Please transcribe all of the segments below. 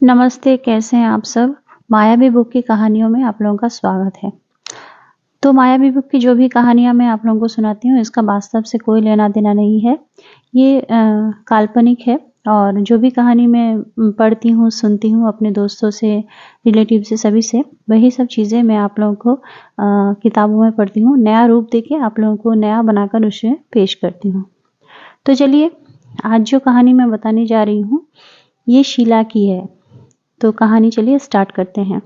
नमस्ते, कैसे हैं आप सब? मायावी बुक की कहानियों में आप लोगों का स्वागत है। तो मायावी बुक की जो भी कहानियाँ मैं आप लोगों को सुनाती हूँ, इसका वास्तव से कोई लेना-देना नहीं है। ये काल्पनिक है और जो भी कहानी मैं पढ़ती हूँ, सुनती हूँ अपने दोस्तों से, रिलेटिव से, सभी से, वही सब चीज़ें मैं आप लोगों को किताबों में पढ़ती हूँ। नया रूप देके आप लोगों को नया बनाकर उसे पेश करती हूँ। तो चलिए, आज जो कहानी मैं बताने जा रही हूँ, ये शीला की है। तो कहानी चलिए स्टार्ट करते हैं।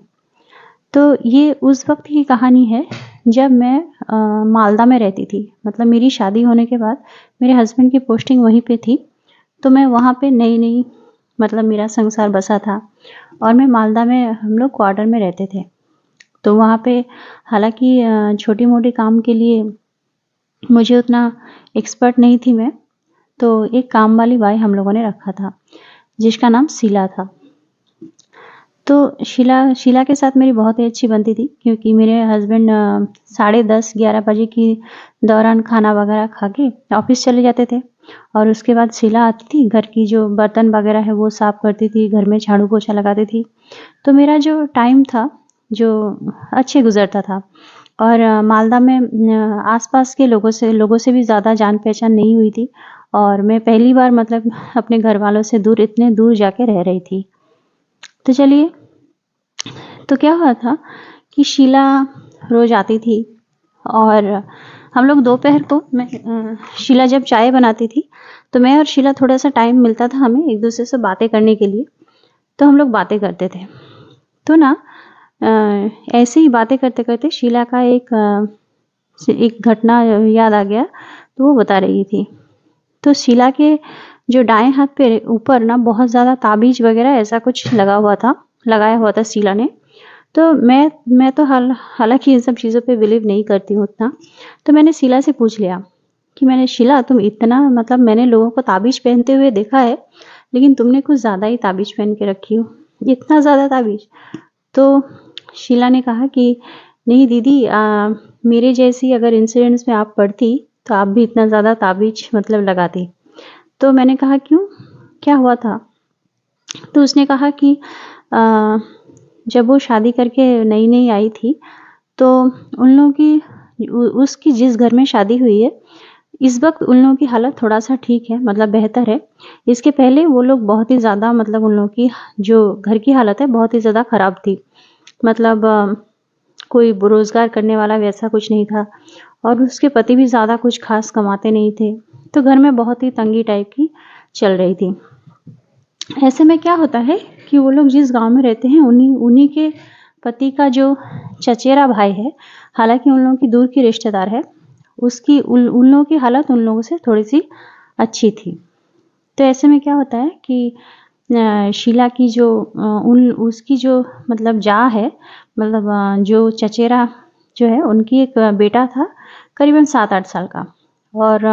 तो ये उस वक़्त की कहानी है जब मैं मालदा में रहती थी। मतलब मेरी शादी होने के बाद मेरे हस्बैंड की पोस्टिंग वहीं पे थी। तो मैं वहाँ पे नई-नई मतलब मेरा संसार बसा था और मैं मालदा में हम लोग क्वार्टर में रहते थे। तो वहाँ पे हालाँकि छोटी-मोटी काम के लिए मुझे उतना एक्सपर्ट नहीं थी मैं। तो एक काम वाली बाई हम लोगों ने रखा था, जिसका नाम शीला था। तो शीला के साथ मेरी बहुत ही अच्छी बनती थी क्योंकि मेरे हस्बैंड 10:30-11 बजे की दौरान खाना वगैरह खा के ऑफिस चले जाते थे और उसके बाद शीला आती थी, घर की जो बर्तन वगैरह है वो साफ़ करती थी, घर में झाड़ू पोछा लगाती थी। तो मेरा जो टाइम था, जो अच्छे गुज़रता था और मालदा में आस-पास के लोगों से भी ज़्यादा जान-पहचान नहीं हुई थी और मैं पहली बार मतलब अपने घरवालों से दूर इतने दूर जाके रह रही थी। तो चलिए, तो क्या हुआ था कि शीला रोज़ आती थी और हम लोग दोपहर को शीला जब चाय बनाती थी, तो मैं और शीला थोड़ा-सा टाइम मिलता था हमें एक-दूसरे से बातें करने के लिए, तो हम लोग बातें करते थे। तो ना ऐसे ही बातें करते-करते शीला का एक घटना याद आ गया, तो वो बता रही थी। तो शीला के जो दाएँ हाथ पे ऊपर ना बहुत ज़्यादा ताबीज़ वगैरह ऐसा कुछ लगाया हुआ था शीला ने। तो मैं तो हालाँकि इन सब चीज़ों पे बिलीव नहीं करती हूँ उतना। तो मैंने शीला से पूछ लिया कि शीला, तुम इतना मतलब मैंने लोगों को ताबीज़ पहनते हुए देखा है, लेकिन तुमने कुछ ज़्यादा ही ताबीज़ पहन के रखी हो, इतना ज़्यादा ताबीज़? तो शीला ने कहा कि नहीं दीदी, मेरे जैसी अगर इंसिडेंट्स में आप पड़ती, तो आप भी इतना ज़्यादा ताबीज़ मतलब लगाती। तो मैंने कहा क्यों? क्या हुआ था? तो उसने कहा कि जब वो शादी करके नई-नई आई थी, तो उन लोगों की उसकी जिस घर में शादी हुई है, इस वक़्त उन लोगों की हालत थोड़ा-सा ठीक है, मतलब बेहतर है। इसके पहले वो लोग बहुत ही ज़्यादा मतलब उन लोगों की जो घर की हालत है, बहुत ही ज़्यादा ख़राब थी। मतलब कोई रोज़गार करने वाला वैसा कुछ नहीं था और उसके पति भी ज़्यादा कुछ ख़ास कमाते नहीं थे। तो घर में बहुत ही तंगी टाइप की चल रही थी। ऐसे में क्या होता है कि वो लोग जिस गाँव में रहते हैं, उन्हीं के पति का जो चचेरा भाई है, हालाँकि उन लोगों की दूर की रिश्तेदार है, उन लोगों की हालत उन लोगों से थोड़ी-सी अच्छी थी। तो ऐसे में क्या होता है कि शीला की उसकी जो मतलब जाँ है, मतलब जो चचेरा जो है, उनकी एक बेटा था करीबन 7-8 साल का और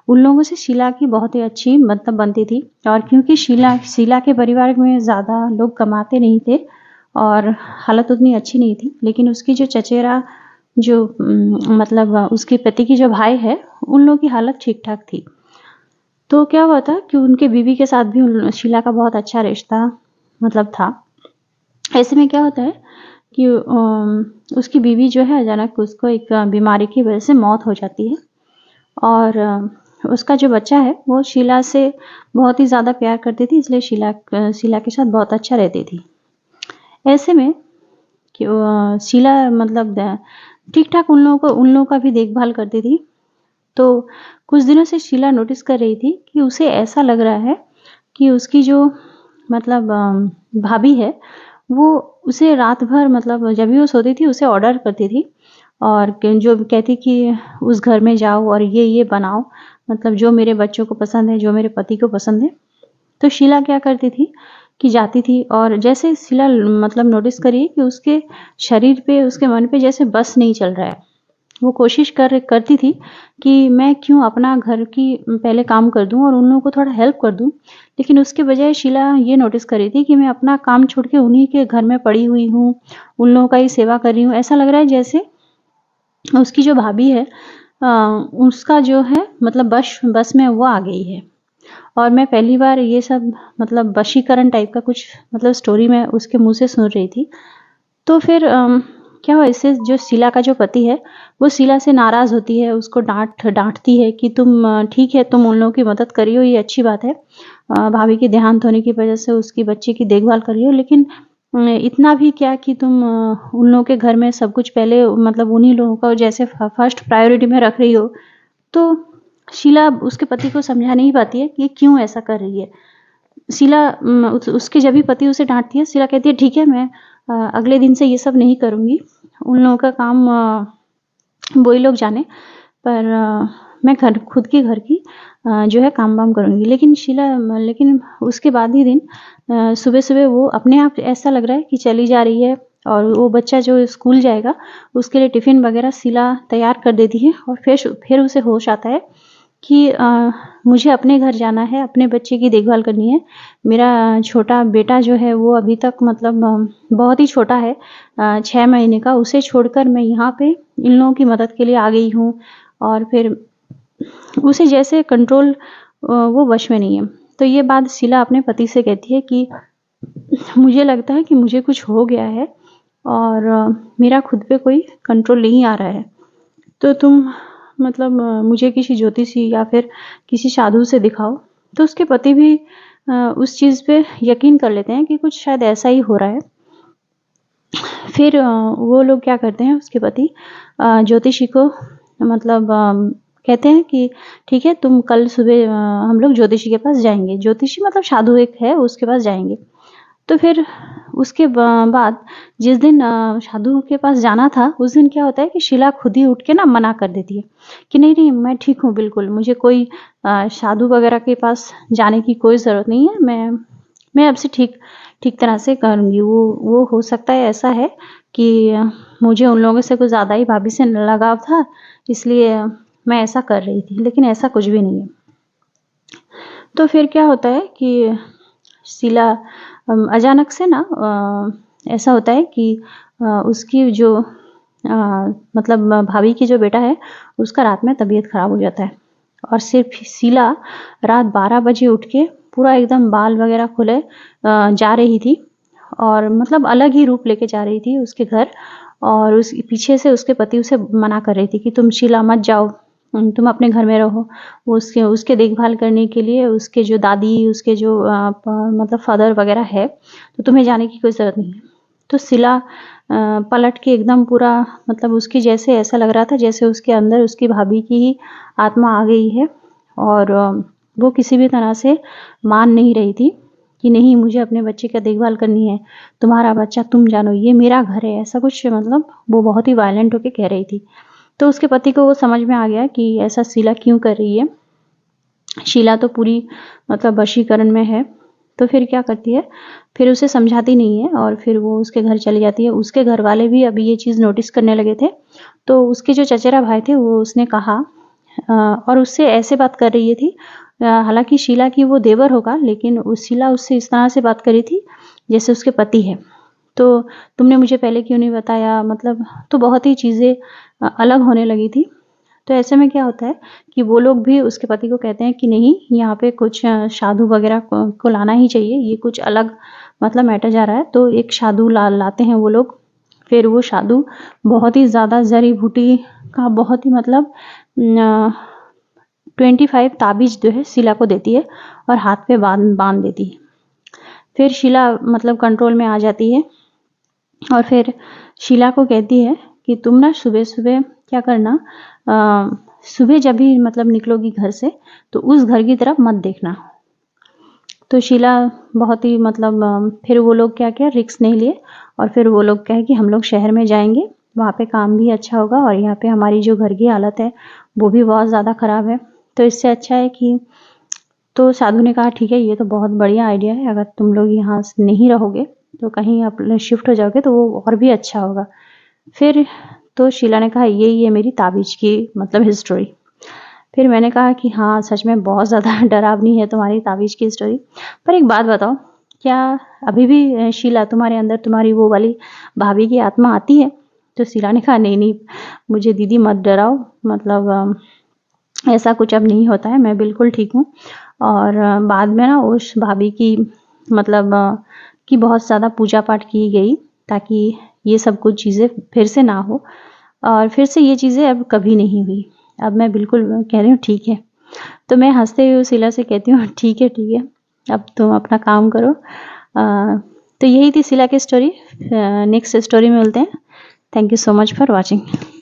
उन लोगों से शीला की बहुत ही अच्छी मतलब बनती थी और क्योंकि शीला के परिवार में ज़्यादा लोग कमाते नहीं थे और हालत उतनी अच्छी नहीं थी, लेकिन उसकी जो चचेरा जो मतलब उसके पति की जो भाई है, उन लोगों की हालत ठीक-ठाक थी। तो क्या हुआ था कि उनके बीवी के साथ भी शीला का बहुत अच्छा रिश्ता मतलब था। ऐसे में क्या होता है कि उसकी बीवी जो है, अचानक उसको एक बीमारी की वजह से मौत हो जाती है और उसका जो बच्चा है, वो शीला से बहुत ही ज़्यादा प्यार करती थी, इसलिए शीला के साथ बहुत अच्छा रहती थी। ऐसे में कि शीला मतलब ठीक-ठाक उन लोगों का भी देखभाल करती थी। तो कुछ दिनों से शीला नोटिस कर रही थी कि उसे ऐसा लग रहा है कि उसकी जो मतलब भाभी है, वो उसे रात भर मतलब जब भी वो सोती थी, उसे ऑर्डर करती थी और जो कहती कि उस घर में जाओ और ये बनाओ, मतलब जो मेरे बच्चों को पसंद है, जो मेरे पति को पसंद है। तो शीला क्या करती थी कि जाती थी और जैसे शीला मतलब नोटिस करी कि उसके शरीर पे, उसके मन पे जैसे बस नहीं चल रहा है। वो कोशिश करती थी कि मैं क्यों अपना घर की पहले काम कर दूँ और उन लोगों को थोड़ा हेल्प कर दूँ। लेकिन उसके बजाय शीला ये नोटिस कर रही थी कि मैं अपना काम छोड़ के उन्हीं के घर में पड़ी हुई हूँ, उन लोगों का ही सेवा कर रही हूँ। ऐसा लग रहा है जैसे उसकी जो भाभी है, उसका जो है मतलब बस में वो आ गई है। और मैं पहली बार ये सब मतलब वशीकरण टाइप का कुछ मतलब स्टोरी मैं उसके मुँह से सुन रही थी। तो फिर क्या हुआ, इससे जो शीला का जो पति है, वो शीला से नाराज़ होती है, उसको डाँटती है कि तुम ठीक है, तुम उन लोगों की मदद कर रही हो, ये अच्छी बात है। भाभी के देहांत होने की वजह से उसकी बच्चे की देखभाल कर रही हो, लेकिन इतना भी क्या कि तुम उन लोगों के घर में सब कुछ पहले मतलब उन्हीं लोगों का जैसे फर्स्ट प्रायोरिटी में रख रही हो। तो शीला उसके पति को समझा नहीं पाती है कि ये क्यों ऐसा कर रही है। शीला उसके जब भी पति उसे डाँटती है, शीला कहती है ठीक है, मैं अगले दिन से ये सब नहीं करूँगी। उन लोगों का काम वो ही लोग जाने, पर मैं खुद के घर की जो है काम-वाम करूँगी। लेकिन उसके बाद ही दिन सुबह-सुबह वो अपने आप ऐसा लग रहा है कि चली जा रही है, और वो बच्चा जो स्कूल जाएगा, उसके लिए टिफ़िन वग़ैरह शीला तैयार कर देती है, और फिर उसे होश आता है कि मुझे अपने घर जाना है, अपने बच्चे की देखभाल करनी है। मेरा छोटा बेटा जो है वो अभी तक मतलब बहुत ही छोटा है, 6 महीने का, उसे छोड़कर मैं यहाँ पे इन लोगों की मदद के लिए आ गई हूँ, और फिर उसे जैसे कंट्रोल वो वश में नहीं है। तो ये बात शीला अपने पति से कहती है कि मुझे लगता है कि मुझे कुछ हो गया है, और मेरा खुद पे कोई कंट्रोल नहीं आ रहा है। तो तुम मतलब मुझे किसी ज्योतिषी या फिर किसी साधु से दिखाओ। तो उसके पति भी उस चीज़ पे यकीन कर लेते हैं कि कुछ शायद ऐसा ही हो रहा है। फिर वो लोग क्या करते हैं, उसके पति ज्योतिषी को मतलब कहते हैं कि ठीक है, तुम कल सुबह हम लोग ज्योतिषी के पास जाएँगे। ज्योतिषी मतलब साधु एक है, उसके पास जाएँगे। तो फिर उसके बाद जिस दिन साधु के पास जाना था, उस दिन क्या होता है कि शीला खुद ही उठ के ना मना कर देती है कि नहीं, नहीं, मैं ठीक हूँ बिल्कुल, मुझे कोई साधु वगैरह के पास जाने की कोई ज़रूरत नहीं है। मैं अब से ठीक ठीक तरह से करूँगी। वो हो सकता है ऐसा है कि मुझे उन लोगों से कुछ ज़्यादा ही भाभी से लगाव था, इसलिए मैं ऐसा कर रही थी, लेकिन ऐसा कुछ भी नहीं है। तो फिर क्या होता है कि शीला अचानक से ना ऐसा होता है कि उसकी जो मतलब भाभी की जो बेटा है, उसका रात में तबीयत ख़राब हो जाता है, और सिर्फ शीला रात 12 बजे उठ के पूरा एकदम बाल वगैरह खुले जा रही थी, और मतलब अलग ही रूप लेके जा रही थी उसके घर, और उस पीछे से उसके पति उसे मना कर रही थी कि तुम शीला मत जाओ, तुम अपने घर में रहो। वो उसके देखभाल करने के लिए उसके जो दादी, उसके जो मतलब फादर वगैरह है, तो तुम्हें जाने की कोई ज़रूरत नहीं है। तो शीला पलट के एकदम पूरा मतलब उसकी जैसे ऐसा लग रहा था जैसे उसके अंदर उसकी भाभी की ही आत्मा आ गई है, और वो किसी भी तरह से मान नहीं रही थी कि नहीं, मुझे अपने बच्चे की देखभाल करनी है, तुम्हारा बच्चा तुम जानो, ये मेरा घर है, ऐसा कुछ मतलब वो बहुत ही वायलेंट होके कह रही थी। तो उसके पति को वो समझ में आ गया कि ऐसा शीला क्यों कर रही है। शीला तो पूरी मतलब वशीकरण में है। तो फिर क्या करती है, फिर उसे समझाती नहीं है, और फिर वो उसके घर चली जाती है। उसके घर वाले भी अभी ये चीज़ नोटिस करने लगे थे। तो उसके जो चचेरा भाई थे, वो उसने कहा और उससे ऐसे बात कर रही थी, हालाँकि शीला की वो देवर होगा, लेकिन शीला उससे इस तरह से बात कर रही थी जैसे उसके पति है। तो तुमने मुझे पहले क्यों नहीं बताया, मतलब तो बहुत ही चीज़ें अलग होने लगी थी। तो ऐसे में क्या होता है कि वो लोग भी उसके पति को कहते हैं कि नहीं, यहाँ पे कुछ साधु वगैरह को लाना ही चाहिए, ये कुछ अलग मतलब मैटर जा रहा है। तो एक साधु लाते हैं वो लोग। फिर वो साधु बहुत ही ज़्यादा जड़ी-बूटी का बहुत ही मतलब 25 ताबीज़ जो है शीला को देती है, और हाथ पे बाँध देती है। फिर शीला मतलब कंट्रोल में आ जाती है, और फिर शीला को कहती है कि तुम ना सुबह-सुबह क्या करना, सुबह जब भी मतलब निकलोगी घर से, तो उस घर की तरफ मत देखना। तो शीला बहुत ही मतलब फिर वो लोग क्या-क्या रिस्क नहीं लिए, और फिर वो लोग कहे कि हम लोग शहर में जाएँगे, वहाँ पे काम भी अच्छा होगा, और यहाँ पे हमारी जो घर की हालत है, वो भी बहुत ज़्यादा ख़राब है। तो इससे अच्छा है कि तो साधु ने कहा ठीक है, ये तो बहुत बढ़िया आइडिया है, अगर तुम लोग यहाँ नहीं रहोगे, तो कहीं आप शिफ्ट हो जाओगे, तो वो और भी अच्छा होगा। फिर तो शीला ने कहा ये मेरी ताबीज़ की मतलब हिस्ट्री। फिर मैंने कहा कि हाँ, सच में बहुत ज़्यादा डरावनी है तुम्हारी ताबीज़ की स्टोरी। पर एक बात बताओ, क्या अभी भी शीला तुम्हारे अंदर तुम्हारी वो वाली भाभी की आत्मा आती है? तो शीला ने कहा नहीं, नहीं, मुझे दीदी मत डराओ, मतलब ऐसा कुछ अब नहीं होता है, मैं बिल्कुल ठीक हूँ, और बाद में ना उस भाभी की मतलब की बहुत ज़्यादा पूजा पाठ की गई ताकि ये सब कुछ चीज़ें फिर से ना हो और फिर से ये चीज़ें अब कभी नहीं हुई। अब मैं बिल्कुल कह रही हूँ ठीक है। तो मैं हँसते हुए शीला से कहती हूँ ठीक है, अब तुम अपना काम करो। तो यही थी शीला की स्टोरी। नेक्स्ट स्टोरी में मिलते हैं। Thank you so much for watching.